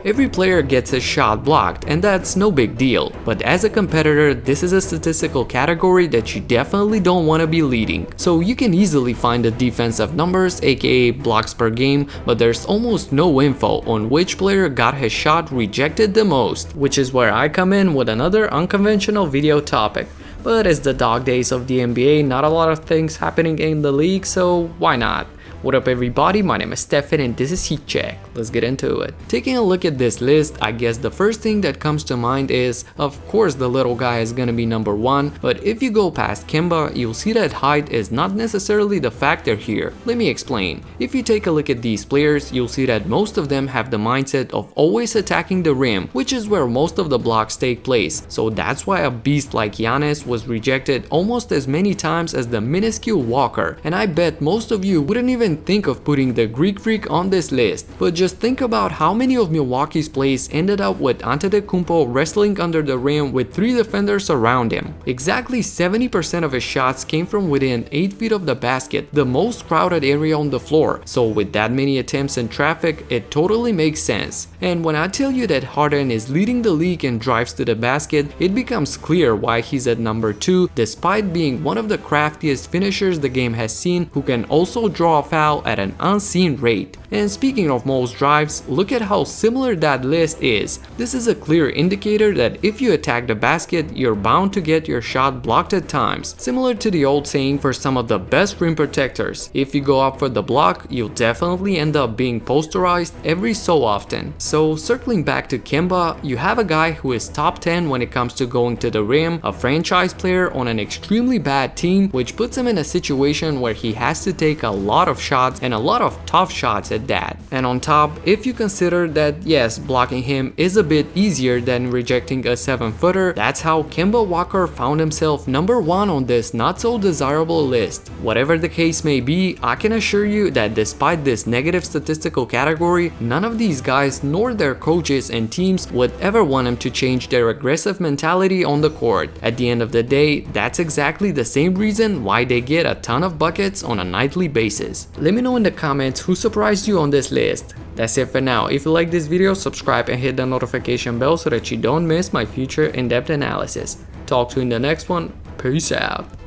Every player gets his shot blocked, and that's no big deal, but as a competitor, this is a statistical category that you definitely don't want to be leading. So you can easily find the defensive numbers, aka blocks per game, but there's almost no info on which player got his shot rejected the most, which is where I come in with another unconventional video topic. But it's the dog days of the NBA, not a lot of things happening in the league, so why not? What up everybody, my name is Stefan and this is Heat Check. Let's get into it. Taking a look at this list, I guess the first thing that comes to mind is, of course the little guy is gonna be number 1, but if you go past Kemba, you'll see that height is not necessarily the factor here. Let me explain. If you take a look at these players, you'll see that most of them have the mindset of always attacking the rim, which is where most of the blocks take place. So that's why a beast like Giannis was rejected almost as many times as the minuscule Walker, and I bet most of you wouldn't even think of putting the Greek Freak on this list, but just think about how many of Milwaukee's plays ended up with Antetokounmpo wrestling under the rim with 3 defenders around him. Exactly 70% of his shots came from within 8 feet of the basket, the most crowded area on the floor, so with that many attempts in traffic, it totally makes sense. And when I tell you that Harden is leading the league in drives to the basket, it becomes clear why he's at number 2 despite being one of the craftiest finishers the game has seen, who can also draw a foul at an unseen rate. And speaking of most drives, look at how similar that list is. This is a clear indicator that if you attack the basket, you're bound to get your shot blocked at times. Similar to the old saying for some of the best rim protectors, if you go up for the block, you'll definitely end up being posterized every so often. So circling back to Kemba, you have a guy who is top 10 when it comes to going to the rim, a franchise player on an extremely bad team, which puts him in a situation where he has to take a lot of shots and a lot of tough shots at that. And on top, if you consider that yes, blocking him is a bit easier than rejecting a 7-footer, that's how Kemba Walker found himself number 1 on this not so desirable list. Whatever the case may be, I can assure you that despite this negative statistical category, none of these guys nor their coaches and teams would ever want him to change their aggressive mentality on the court. At the end of the day, that's exactly the same reason why they get a ton of buckets on a nightly basis. Let me know in the comments who surprised you on this list. That's it for now. If you like this video, subscribe and hit the notification bell so that you don't miss my future in-depth analysis. Talk to you in the next one. Peace out.